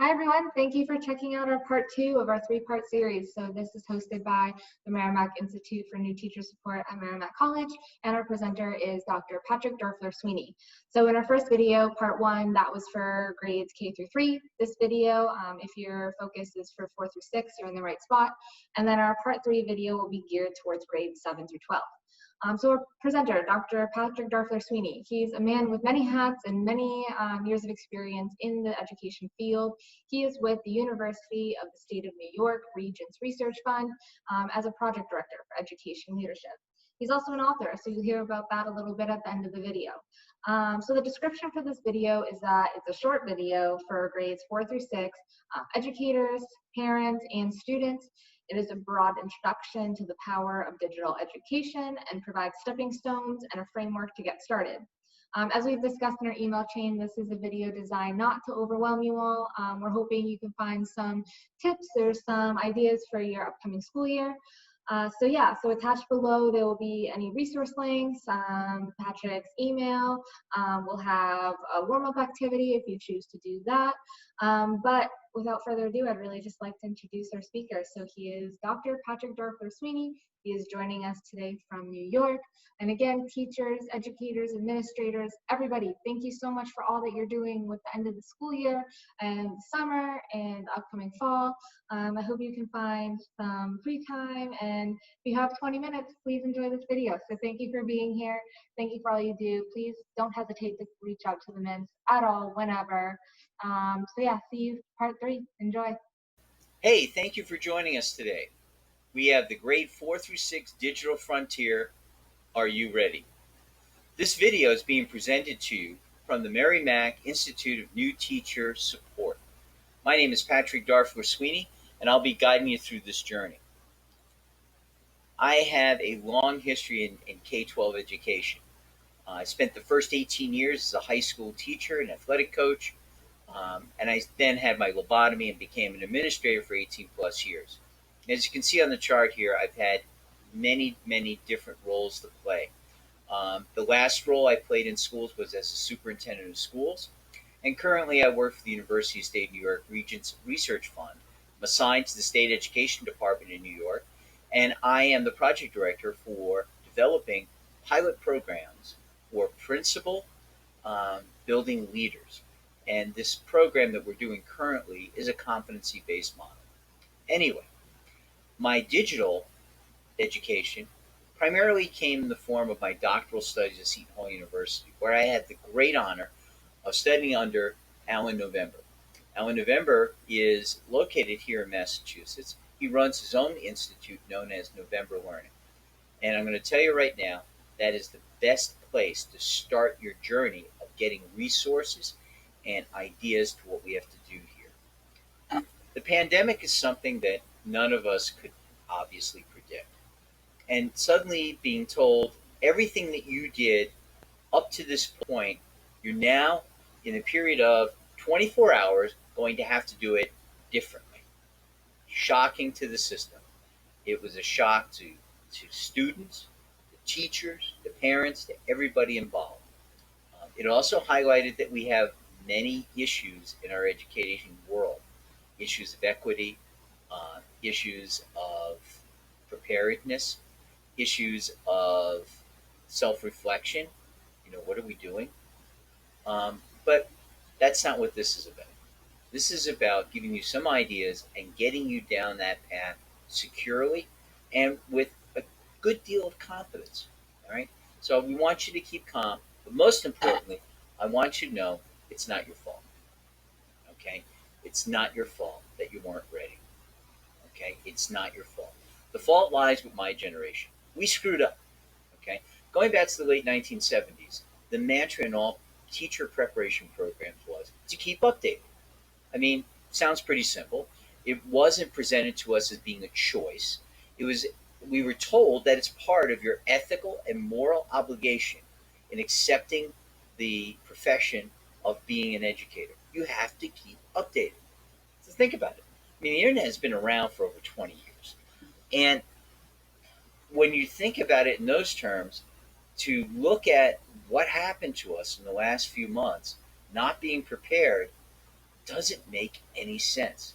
Hi everyone, thank you for checking out our part 2 of our 3-part series. So this is hosted by the Merrimack Institute for New Teacher Support at Merrimack College, and our presenter is Dr. Patrick Darfler-Sweeney. So in our first video, part 1, that was for grades K through 3. This video, if your focus is for 4 through 6, you're in the right spot. And then our part 3 video will be geared towards grades 7 through 12. So our presenter, Dr. Patrick Darfler-Sweeney, he's a man with many hats and many years of experience in the education field. He is with the University of the State of New York Regents Research Fund as a project director for education leadership. He's also an author, so you'll hear about that a little bit at the end of the video. So the description for this video is that it's a short video for grades 4 through 6, educators, parents, and students. It is a broad introduction to the power of digital education and provides stepping stones and a framework to get started. As we've discussed in our email chain, this is a video designed not to overwhelm you all. We're hoping you can find some tips or some ideas for your upcoming school year. So attached below, there will be any resource links, Patrick's email. We'll have a warm-up activity if you choose to do that. But without further ado, I'd really just like to introduce our speaker. So he is Dr. Patrick Darfler-Sweeney. He is joining us today from New York. And again, teachers, educators, administrators, everybody, thank you so much for all that you're doing with the end of the school year and summer and upcoming fall. I hope you can find some free time, and if you have 20 minutes, please enjoy this video. So thank you for being here. Thank you for all you do. Please don't hesitate to reach out to the Mints at all, whenever. See you part 3. Enjoy. Hey, thank you for joining us today. We have the grade 4 through 6 digital frontier. Are you ready? This video is being presented to you from the Merrimack Institute of New Teacher Support. My name is Patrick Darfler-Sweeney, and I'll be guiding you through this journey. I have a long history in K-12 education. I spent the first 18 years as a high school teacher and athletic coach, and I then had my lobotomy and became an administrator for 18 plus years. As you can see on the chart here, I've had many different roles to play. The last role I played in schools was as a superintendent of schools, and currently I work for the University of State of New York Regents Research Fund. I'm assigned to the State Education Department in New York, and I am the project director for developing pilot programs for principal building leaders. And this program that we're doing currently is a competency-based model. Anyway, my digital education primarily came in the form of my doctoral studies at Seton Hall University, where I had the great honor of studying under Alan November. Alan November is located here in Massachusetts. He runs his own institute known as November Learning. And I'm going to tell you right now, that is the best place to start your journey of getting resources and ideas to what we have to do here. The pandemic is something that none of us could obviously predict. And suddenly being told everything that you did up to this point, you're now in a period of 24 hours going to have to do it differently. Shocking to the system. It was a shock to students, the teachers, the parents, to everybody involved. It also highlighted that we have many issues in our education world. Issues of equity, issues of preparedness, issues of self-reflection. What are we doing? But that's not what this is about. This is about giving you some ideas and getting you down that path securely and with a good deal of confidence. All right? So we want you to keep calm, but most importantly, I want you to know it's not your fault. Okay? It's not your fault that you weren't ready. Okay? It's not your fault. The fault lies with my generation. We screwed up. Okay? Going back to the late 1970s, the mantra in all teacher preparation programs was to keep updated. I mean, sounds pretty simple. It wasn't presented to us as being a choice. We were told that it's part of your ethical and moral obligation in accepting the profession of being an educator. You have to keep updated. So think about it. I mean, the internet has been around for over 20 years. And when you think about it in those terms, to look at what happened to us in the last few months, not being prepared, doesn't make any sense.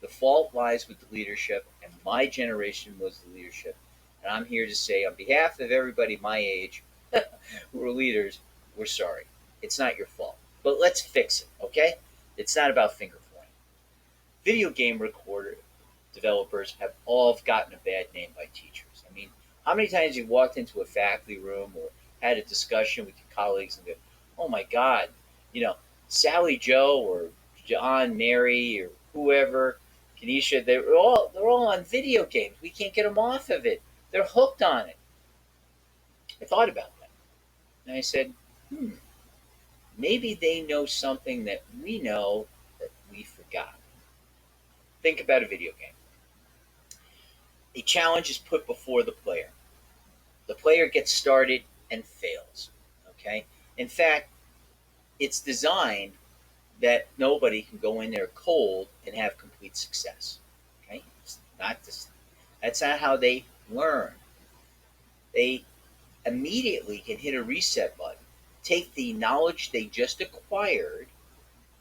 The fault lies with the leadership, and my generation was the leadership. And I'm here to say, on behalf of everybody my age who are leaders, we're sorry. It's not your fault. But let's fix it, okay? It's not about finger pointing. Video game recorder developers have all gotten a bad name by teachers. I mean, how many times you've walked into a faculty room or had a discussion with your colleagues and go, oh my God, you know, Sally Joe or John, Mary, or whoever, Kenesha, they're all on video games. We can't get them off of it. They're hooked on it. I thought about that. And I said, maybe they know something that we know that we forgot. Think about a video game. A challenge is put before the player. The player gets started and fails. Okay? In fact, it's designed that nobody can go in there cold and have complete success. Okay? It's not this, that's not how they learn. They immediately can hit a reset button, take the knowledge they just acquired,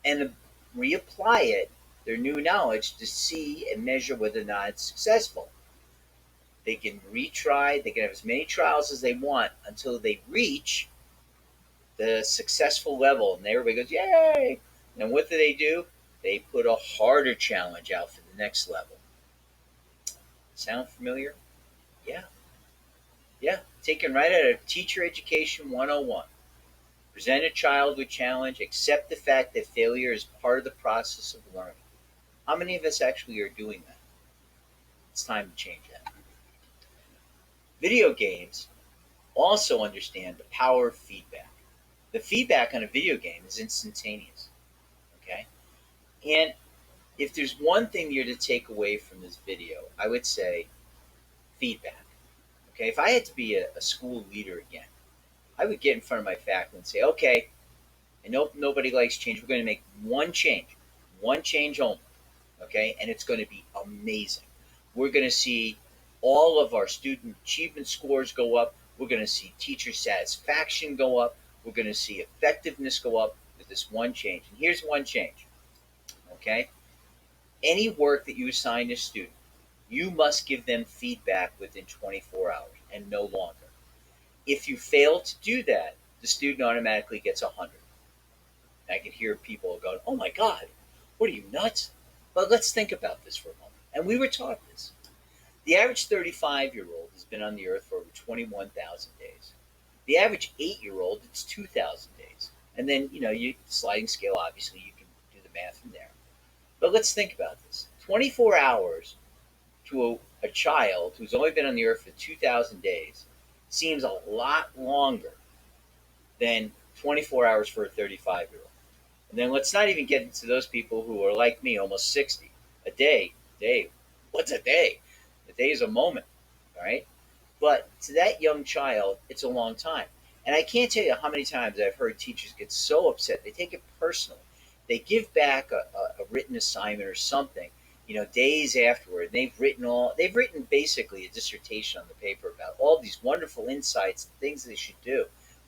and reapply it, their new knowledge, to see and measure whether or not it's successful. They can retry, they can have as many trials as they want until they reach the successful level, and everybody goes, yay! And what do? They put a harder challenge out for the next level. Sound familiar? Yeah. Yeah. Taken right out of Teacher Education 101. Present a child with challenge, accept the fact that failure is part of the process of learning. How many of us actually are doing that? It's time to change that. Video games also understand the power of feedback. The feedback on a video game is instantaneous. Okay? And if there's one thing you're to take away from this video, I would say feedback. Okay, if I had to be a school leader again, I would get in front of my faculty and say, okay, I know nobody likes change. We're going to make one change only. Okay, and it's going to be amazing. We're going to see all of our student achievement scores go up. We're going to see teacher satisfaction go up. We're going to see effectiveness go up with this one change. And here's one change. Okay, any work that you assign a student, you must give them feedback within 24 hours and no longer. If you fail to do that, the student automatically gets 100. I can hear people going, oh my God, what are you, nuts? But let's think about this for a moment. And we were taught this. The average 35-year-old has been on the earth for over 21,000 days. The average 8-year-old, it's 2,000 days. And then, you sliding scale, obviously, you can do the math from there. But let's think about this. 24 hours to a child who's only been on the earth for 2,000 days seems a lot longer than 24 hours for a 35-year-old. And then let's not even get into those people who are like me, almost 60. A day, what's a day? A day is a moment, all right? But to that young child, it's a long time. And I can't tell you how many times I've heard teachers get so upset. They take it personally. They give back a written assignment or something, days afterward. They've written basically a dissertation on the paper about all these wonderful insights, things they should do.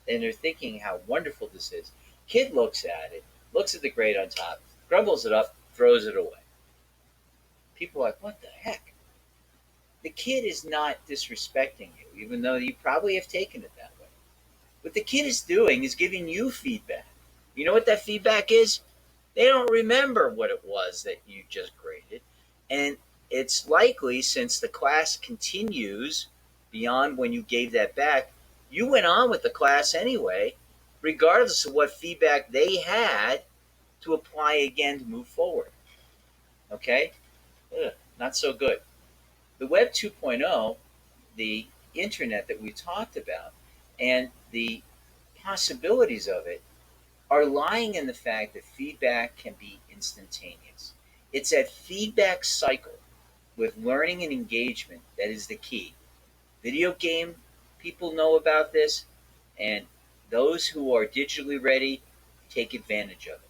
And they're thinking how wonderful this is. Kid looks at it, looks at the grade on top, grumbles it up, throws it away. People are like, what the heck? The kid is not disrespecting you, even though you probably have taken it that way. What the kid is doing is giving you feedback. You know what that feedback is? They don't remember what it was that you just graded. And it's likely, since the class continues beyond when you gave that back, you went on with the class anyway, regardless of what feedback they had to apply again to move forward. Okay? Not so good. The Web 2.0, the internet that we talked about, and the possibilities of it are lying in the fact that feedback can be instantaneous. It's that feedback cycle with learning and engagement that is the key. Video game people know about this, and those who are digitally ready take advantage of it.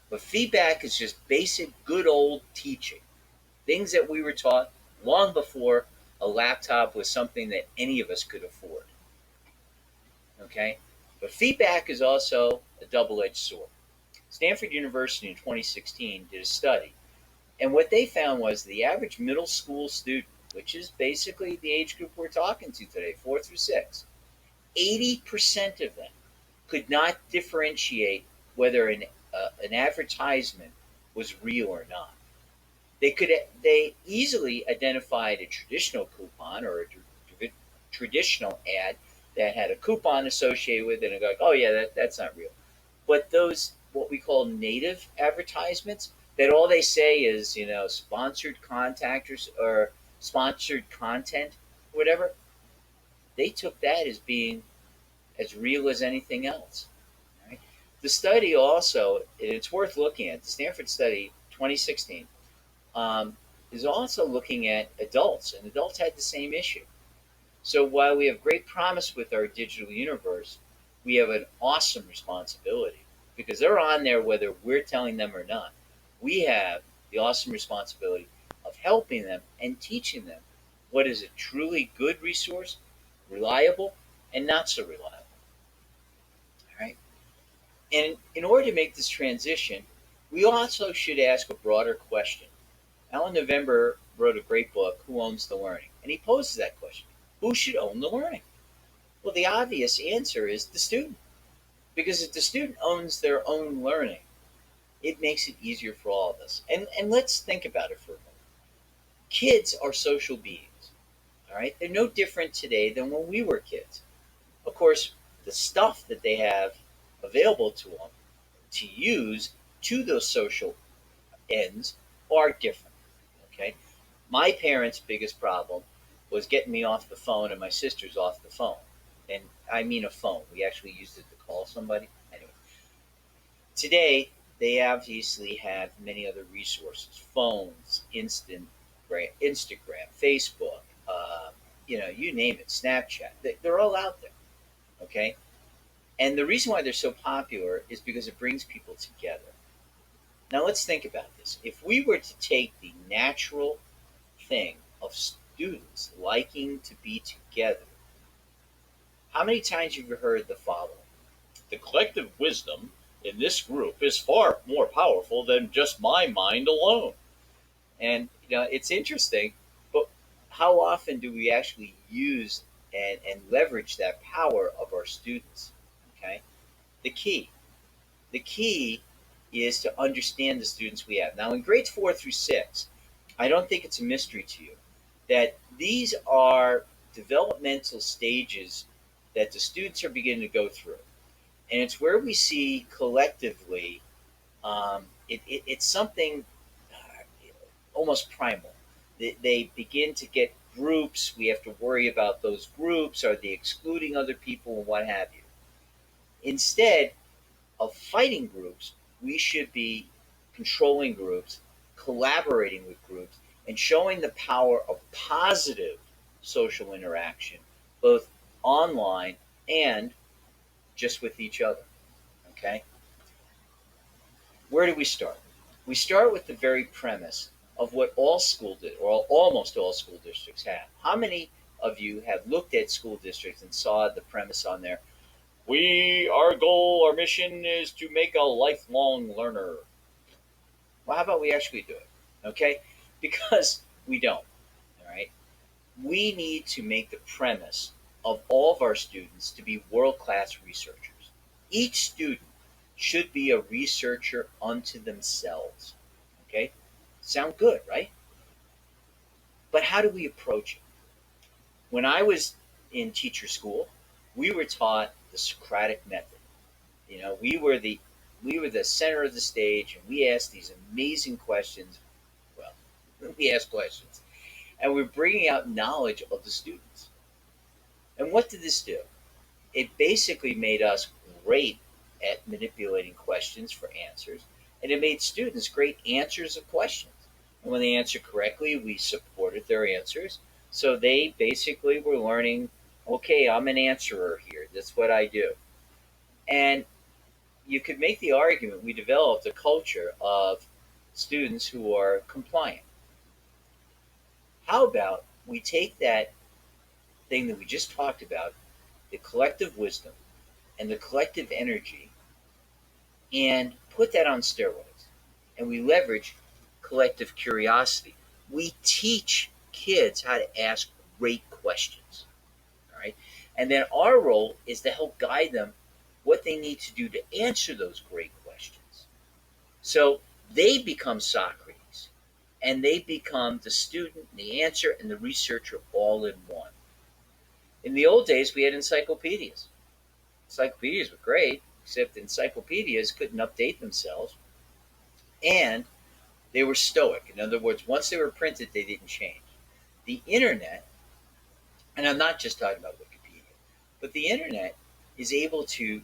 But feedback is just basic, good old teaching. Things that we were taught long before a laptop was something that any of us could afford. Okay? But feedback is also a double-edged sword. Stanford University in 2016 did a study, and what they found was the average middle school student, which is basically the age group we're talking to today, 4 through 6, 80% of them could not differentiate whether an advertisement was real or not. They easily identified a traditional coupon or a traditional ad that had a coupon associated with it, and go like, oh yeah, that's not real. But those what we call native advertisements, that all they say is sponsored contactors or sponsored content, whatever, they took that as being as real as anything else. Right? The study also, and it's worth looking at, the Stanford Study 2016, is also looking at adults, and adults had the same issue. So while we have great promise with our digital universe, we have an awesome responsibility because they're on there whether we're telling them or not. We have the awesome responsibility of helping them and teaching them what is a truly good resource, reliable, and not so reliable. All right? And in order to make this transition, we also should ask a broader question. Alan November wrote a great book, Who Owns the Learning? And he poses that question. Who should own the learning? Well, the obvious answer is the student. Because if the student owns their own learning, it makes it easier for all of us. And let's think about it for a moment. Kids are social beings. All right? They're no different today than when we were kids. Of course, the stuff that they have available to them to use to those social ends are different. Okay? My parents' biggest problem was getting me off the phone and my sister's off the phone. And I mean a phone. We actually used it to call somebody. Anyway, today they obviously have many other resources: phones, Instagram, Facebook, you name it, Snapchat. They're all out there. Okay, and the reason why they're so popular is because it brings people together. Now let's think about this. If we were to take the natural thing of students liking to be together, how many times have you heard the following? The collective wisdom in this group is far more powerful than just my mind alone. And it's interesting, but how often do we actually use and leverage that power of our students? Okay, the key, the key is to understand the students we have. Now, in grades 4 through 6, I don't think it's a mystery to you that these are developmental stages that the students are beginning to go through. And it's where we see collectively, it's something almost primal. They begin to get groups. We have to worry about those groups. Are they excluding other people and what have you? Instead of fighting groups, we should be controlling groups, collaborating with groups, and showing the power of positive social interaction, both online and just with each other. Okay? Where do we start? We start with the very premise of what all or almost all school districts have. How many of you have looked at school districts and saw the premise on there? Our goal, our mission is to make a lifelong learner. Well, how about we actually do it? Okay? Because we don't. All right? We need to make the premise of all of our students to be world-class researchers. Each student should be a researcher unto themselves. Okay? Sound good, right? But how do we approach it? When I was in teacher school, we were taught the Socratic method. We were the center of the stage, and we asked these amazing questions. Well, we asked questions, and we're bringing out knowledge of the students. And what did this do? It basically made us great at manipulating questions for answers, and it made students great answers of questions. And when they answered correctly, we supported their answers. So they basically were learning, okay, I'm an answerer here. That's what I do. And you could make the argument we developed a culture of students who are compliant. How about we take that thing that we just talked about, the collective wisdom and the collective energy, and put that on steroids, and we leverage collective curiosity. We teach kids how to ask great questions. All right. And then our role is to help guide them what they need to do to answer those great questions. So they become Socrates, and they become the student, the answer, and the researcher all in one. In the old days, we had encyclopedias. Encyclopedias were great, except encyclopedias couldn't update themselves, and they were stoic. In other words, once they were printed, they didn't change. The internet, and I'm not just talking about Wikipedia, but the internet is able to,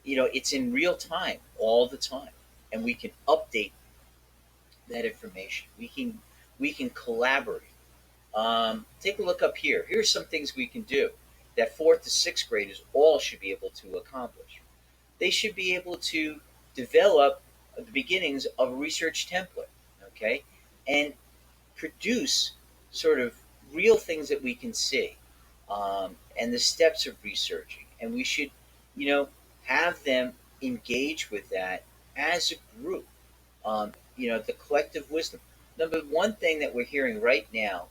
it's in real time all the time, and we can update that information. We can collaborate. Take a look up here. Here's some things we can do that fourth to sixth graders all should be able to accomplish. They should be able to develop the beginnings of a research template, okay, and produce sort of real things that we can see, and the steps of researching. And we should, have them engage with that as a group. The collective wisdom. Number one thing that we're hearing right now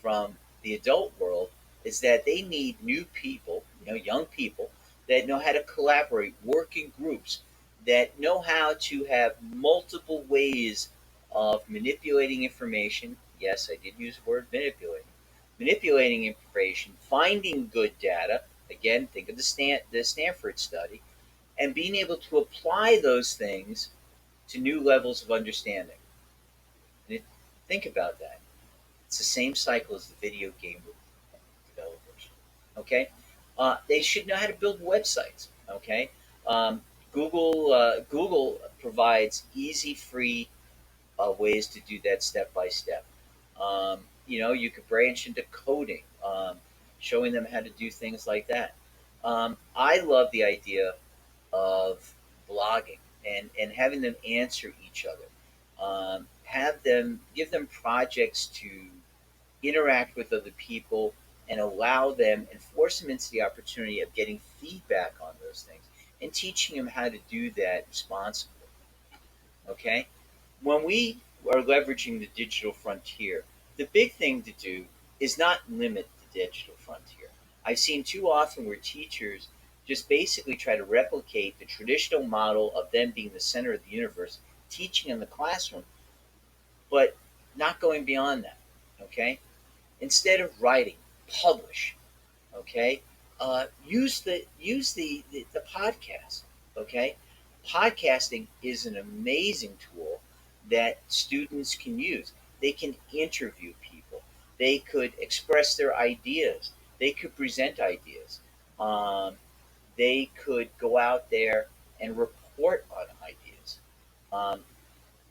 from the adult world is that they need new people, young people that know how to collaborate, work in groups, that know how to have multiple ways of manipulating information. Yes, I did use the word manipulating. Manipulating information, finding good data. Again, think of the Stanford study, and being able to apply those things to new levels of understanding. And think about that. It's the same cycle as the video game developers. Okay, they should know how to build websites. Okay, Google provides easy, free ways to do that step by step. You could branch into coding, showing them how to do things like that. I love the idea of blogging and having them answer each other. Give them projects to interact with other people and allow them and force them into the opportunity of getting feedback on those things and teaching them how to do that responsibly. Okay? When we are leveraging the digital frontier, the big thing to do is not limit the digital frontier. I've seen too often where teachers just basically try to replicate the traditional model of them being the center of the universe, teaching in the classroom, but not going beyond that. Okay? Instead of writing, publish. Okay? Use the podcast. Okay? Podcasting is an amazing tool that students can use. They can interview people. They could express their ideas. They could present ideas. They could go out there and report on ideas. Um,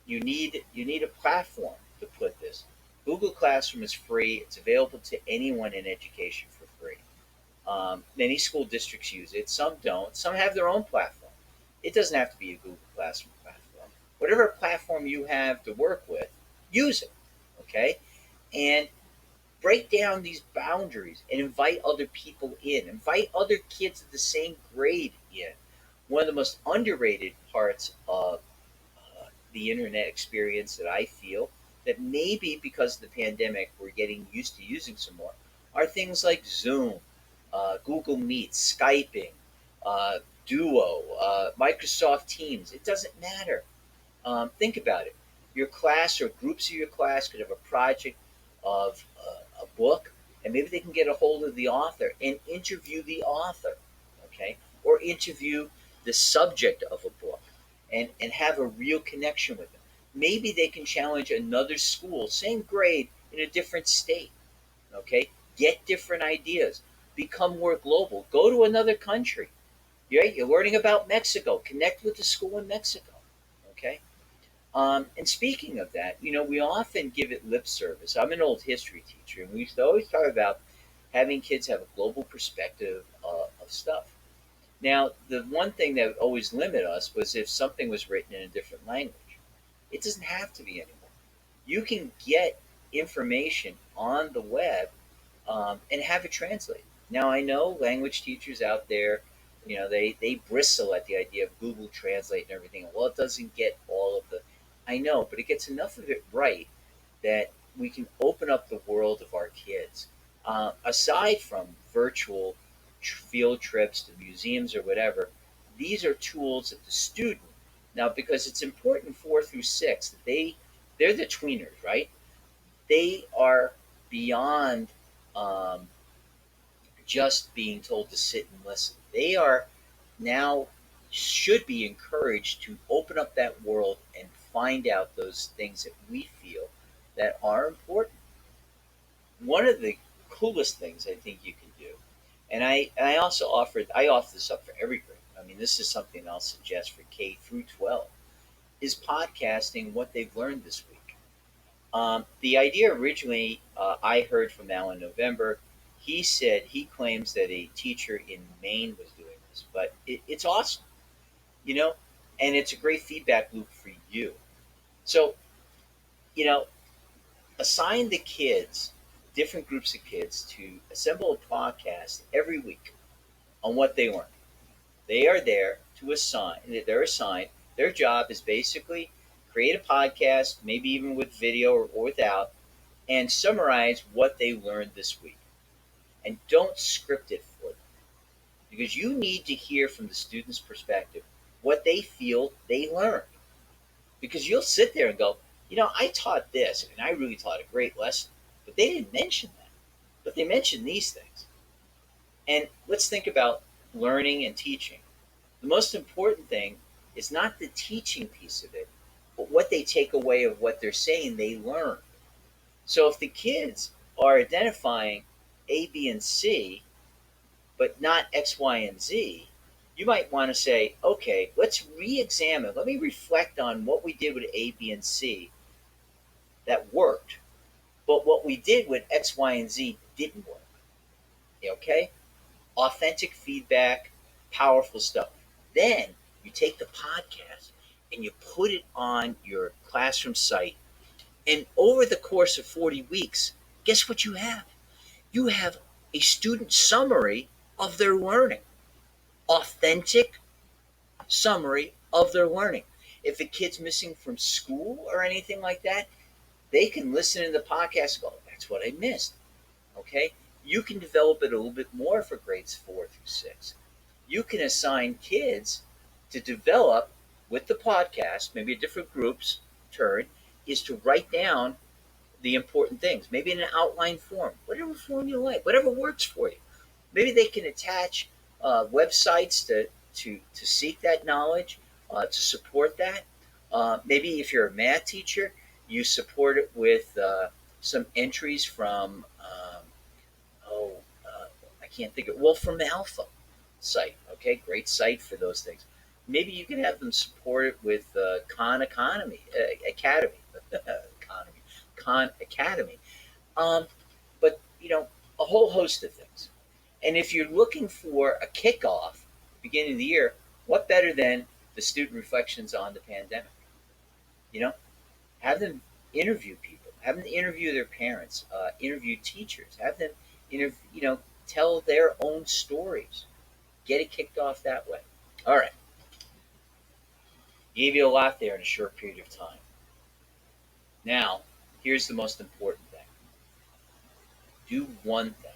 you need a platform to put this. Google Classroom is free. It's available to anyone in education for free. Many school districts use it. Some don't. Some have their own platform. It doesn't have to be a Google Classroom platform. Whatever platform you have to work with, use it. Okay, and break down these boundaries and invite other people in. Invite other kids of the same grade in. One of the most underrated parts of the internet experience that I feel that maybe because of the pandemic we're getting used to using some more are things like Zoom, Google Meet, Skyping, Duo, Microsoft Teams. It doesn't matter. Think about it. Your class or groups of your class could have a project of a book, and maybe they can get a hold of the author and interview the author, okay, or interview the subject of a book, and have a real connection with them. Maybe they can challenge another school, same grade, in a different state, okay? Get different ideas, become more global, go to another country. Right? You're learning about Mexico, connect with the school in Mexico, okay? And speaking of that, we often give it lip service. I'm an old history teacher, and we used to always talk about having kids have a global perspective of stuff. Now, the one thing that would always limit us was if something was written in a different language. It doesn't have to be anymore. You can get information on the web, and have it translated. Now, I know language teachers out there, they bristle at the idea of Google Translate and everything. Well, it doesn't get all of the, I know, but it gets enough of it right that we can open up the world of our kids. Aside from virtual field trips to museums or whatever, these are tools that the student, now because it's important 4 through 6 that they're the tweeners, right? They are beyond um, just being told to sit and listen. They are now should be encouraged to open up that world and find out those things that we feel that are important. One of the coolest things I think you can do, and I also I offer this up for every grade. I mean, this is something I'll suggest for K through 12, is podcasting what they've learned this week. The idea originally I heard from Alan November. He said he claims that a teacher in Maine was doing this, but it's awesome, you know, and it's a great feedback loop for you. So, you know, assign the kids, different groups of kids, to assemble a podcast every week on what they learn. They are there to assign, they're assigned, their job is basically create a podcast, maybe even with video or without, and summarize what they learned this week. And don't script it for them because you need to hear from the student's perspective what they feel they learned. Because you'll sit there and go, I taught this and I really taught a great lesson, but they didn't mention that. But they mentioned these things. And let's think about learning and teaching. The most important thing is not the teaching piece of it, but what they take away of what they're saying they learned. So if the kids are identifying A, B, and C, but not X, Y, and Z, you might want to say, okay, let's re-examine, let me reflect on what we did with A, B, and C that worked, but what we did with X, Y, and Z didn't work. Okay? Authentic feedback, powerful stuff. Then you take the podcast and you put it on your classroom site. And over the course of 40 weeks, guess what you have? You have a student summary of their learning. Authentic summary of their learning. If a kid's missing from school or anything like that, they can listen to the podcast and go, that's what I missed. Okay? You can develop it a little bit more for grades 4 through 6. You can assign kids to develop with the podcast, maybe a different group's turn is to write down the important things, maybe in an outline form, whatever form you like, whatever works for you. Maybe they can attach websites to seek that knowledge, to support that. Maybe if you're a math teacher, you support it with some entries from, I can't think of, from Alpha site. Okay, great site for those things. Maybe you can have them support it with Khan Economy Academy, economy, Khan Academy. But a whole host of things. And if you're looking for a kickoff, beginning of the year, what better than the student reflections on the pandemic? You know, have them interview people, have them interview their parents, interview teachers, have them tell their own stories. Get it kicked off that way. All right. Gave you a lot there in a short period of time. Now, here's the most important thing. Do one thing.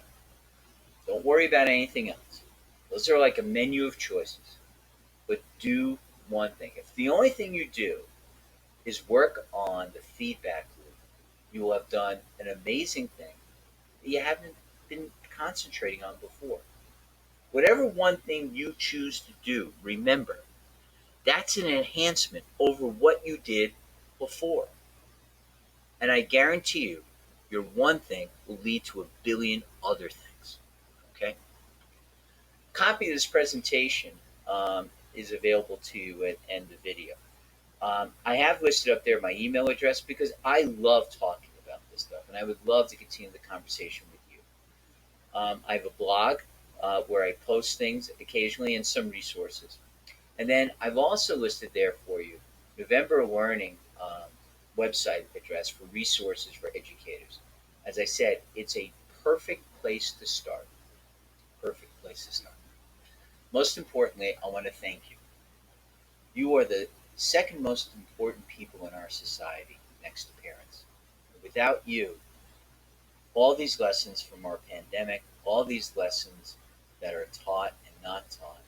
Don't worry about anything else. Those are like a menu of choices. But do one thing. If the only thing you do is work on the feedback loop, you will have done an amazing thing that you haven't been concentrating on before. Whatever one thing you choose to do, remember, that's an enhancement over what you did before. And I guarantee you, your one thing will lead to a billion other things. Okay? Copy of this presentation is available to you at the end of the video. I have listed up there my email address because I love talking about this stuff and I would love to continue the conversation with you. I have a blog where I post things occasionally and some resources. And then I've also listed there for you November Learning website address for resources for educators. As I said, it's a perfect place to start. Perfect place to start. Most importantly, I want to thank you. You are the second most important people in our society next to parents. Without you, all these lessons from our pandemic, all these lessons that are taught and not taught,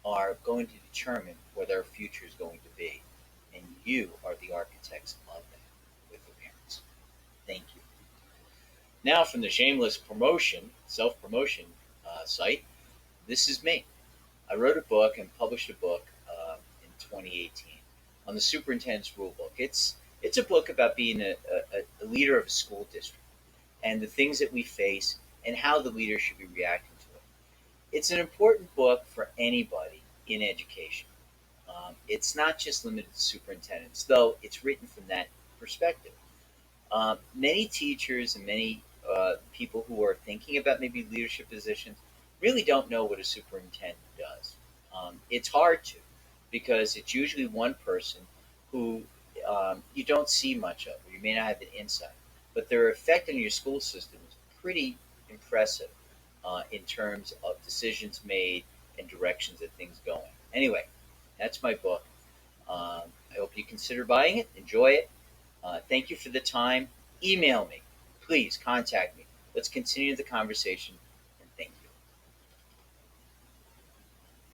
are going to determine what our future is going to be. And you are the architects of that with the parents. Thank you. Now, from the shameless promotion, self promotion site, this is me. I wrote a book and published a book in 2018 on the superintendent's rule book. It's a book about being a leader of a school district and the things that we face and how the leader should be reacting to it. It's an important book for anybody in education. It's not just limited to superintendents, though it's written from that perspective. Many teachers and many people who are thinking about maybe leadership positions really don't know what a superintendent does. It's hard to, because it's usually one person who you don't see much of, or you may not have an insight, but their effect on your school system is pretty impressive in terms of decisions made and directions that things going. Anyway, that's my book. I hope you consider buying it, enjoy it. Thank you for the time. Email me. Please contact me. Let's continue the conversation